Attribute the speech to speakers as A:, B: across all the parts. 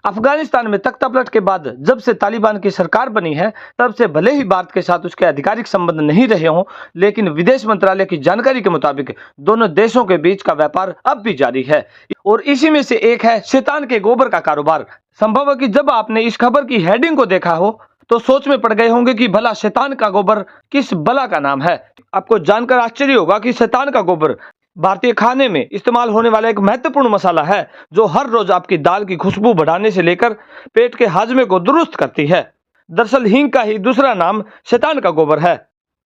A: अफगानिस्तान में तख्तापलट के बाद जब से तालिबान की सरकार बनी है, तब से भले ही भारत के साथ उसके आधिकारिक संबंध नहीं रहे हों, लेकिन विदेश मंत्रालय की जानकारी के मुताबिक दोनों देशों के बीच का व्यापार अब भी जारी है। और इसी में से एक है शैतान के गोबर का कारोबार। संभव है कि जब आपने इस खबर की हेडिंग को देखा हो तो सोच में पड़ गए होंगे कि भला शैतान का गोबर किस बला का नाम है। आपको जानकर आश्चर्य होगा कि शैतान का गोबर भारतीय खाने में इस्तेमाल होने वाला एक महत्वपूर्ण मसाला है, जो हर रोज आपकी दाल की खुशबू बढ़ाने से लेकर पेट के हाजमे को दुरुस्त करती है। दरअसल हींग का ही दूसरा नाम शैतान का गोबर है।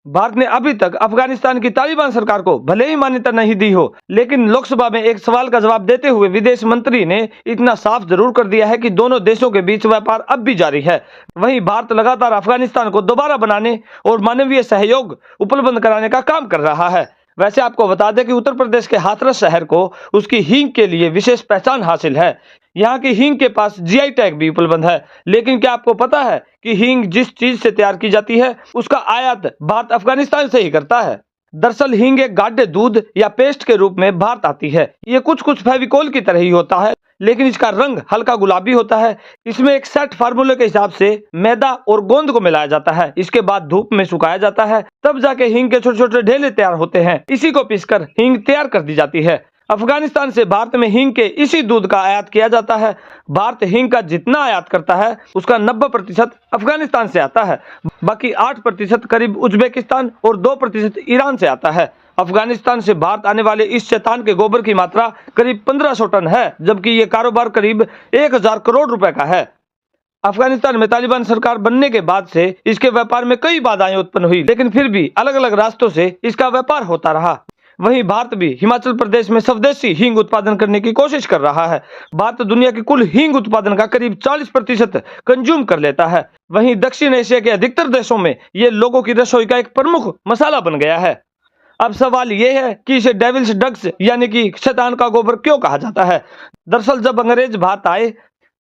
A: भारत ने अभी तक अफगानिस्तान की तालिबान सरकार को भले ही मान्यता नहीं दी हो, लेकिन लोकसभा में एक सवाल का जवाब देते हुए विदेश मंत्री ने इतना साफ जरूर कर दिया है कि दोनों देशों के बीच व्यापार अब भी जारी है। वहीं भारत लगातार अफगानिस्तान को दोबारा बनाने और मानवीय सहयोग उपलब्ध कराने का काम कर रहा है। वैसे आपको बता दें कि उत्तर प्रदेश के हाथरस शहर को उसकी हींग के लिए विशेष पहचान हासिल है। यहाँ की हींग के पास जीआई टैग भी उपलब्ध है। लेकिन क्या आपको पता है कि हींग जिस चीज से तैयार की जाती है उसका आयात भारत अफगानिस्तान से ही करता है। दरअसल हींग एक गाढ़े दूध या पेस्ट के रूप में भारत आती है। ये कुछ फेविकोल की तरह ही होता है, लेकिन इसका रंग हल्का गुलाबी होता है। इसमें एक सेट फार्मूले के हिसाब से मैदा और गोंद को मिलाया जाता है। इसके बाद धूप में सुखाया जाता है, तब जाके हींग के छोटे छोटे ढेले तैयार होते हैं। इसी को पीसकर हींग तैयार कर दी जाती है। अफगानिस्तान से भारत में हींग के इसी दूध का आयात किया जाता है। भारत हींग का जितना आयात करता है उसका 90% अफगानिस्तान से आता है। बाकी 8% करीब उज्बेकिस्तान और 2% ईरान से आता है। अफगानिस्तान से भारत आने वाले इस शैतान के गोबर की मात्रा करीब 1500 टन है, जबकि ये कारोबार करीब 1000 करोड़ रुपए का है। अफगानिस्तान में तालिबान सरकार बनने के बाद से इसके व्यापार में कई बाधाएं उत्पन्न हुई, लेकिन फिर भी अलग अलग रास्तों से इसका व्यापार होता रहा। वहीं भारत भी हिमाचल प्रदेश में स्वदेशी हींग उत्पादन करने की कोशिश कर रहा है। भारत दुनिया की कुल हींग उत्पादन का करीब 40% कंज्यूम कर लेता है। वहीं दक्षिण एशिया के अधिकतर देशों में ये लोगों की रसोई का एक प्रमुख मसाला बन गया है। अब सवाल ये है कि इसे डेविल्स डक्स यानी कि शैतान का गोबर क्यों कहा जाता है। दरअसल जब अंग्रेज भारत आए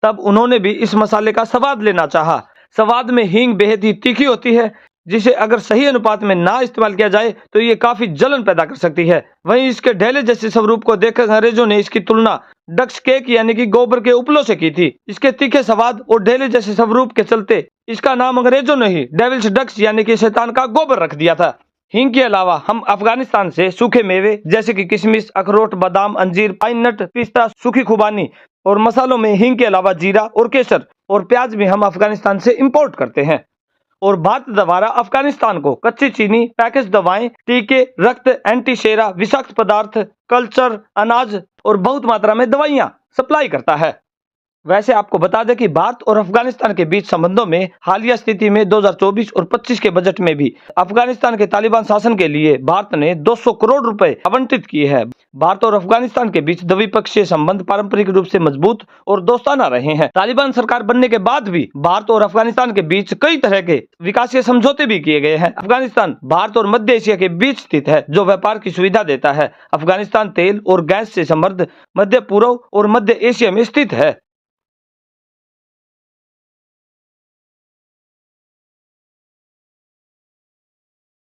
A: तब उन्होंने भी इस मसाले का स्वाद लेना चाहा। स्वाद में हींग बेहद ही तीखी होती है, जिसे अगर सही अनुपात में ना इस्तेमाल किया जाए तो ये काफी जलन पैदा कर सकती है। वहीं इसके ढेले जैसे स्वरूप को देखकर अंग्रेजों ने इसकी तुलना डक्स केक यानी कि गोबर के उपलों से की थी। इसके तीखे स्वाद और ढेले जैसे स्वरूप के चलते इसका नाम अंग्रेजों ने ही डेविल्स डक्स यानी कि शैतान का गोबर रख दिया था। हींग के अलावा हम अफगानिस्तान से सूखे मेवे जैसे कि किशमिश, अखरोट, बादाम, अंजीर, पाइन नट, पिस्ता, सूखी खुबानी और मसालों में हींग के अलावा जीरा और केसर और प्याज भी हम अफगानिस्तान से इंपोर्ट करते हैं। और भारत द्वारा अफगानिस्तान को कच्ची चीनी, पैकेज दवाएं, टीके, रक्त, एंटीशेरा, विषाक्त पदार्थ, कल्चर, अनाज और बहुत मात्रा में दवाइयां सप्लाई करता है। वैसे आपको बता दें कि भारत और अफगानिस्तान के बीच संबंधों में हालिया स्थिति में 2024 और 25 के बजट में भी अफगानिस्तान के तालिबान शासन के लिए भारत ने 200 करोड़ रुपए आवंटित किए हैं। भारत और अफगानिस्तान के बीच द्विपक्षीय संबंध पारंपरिक रूप से मजबूत और दोस्ताना रहे हैं। तालिबान सरकार बनने के बाद भी भारत और अफगानिस्तान के बीच कई तरह के विकासीय समझौते भी किए गए हैं। अफगानिस्तान भारत और मध्य एशिया के बीच स्थित है, जो व्यापार की सुविधा देता है। अफगानिस्तान तेल और गैस से समृद्ध मध्य पूर्व और मध्य एशिया में स्थित है।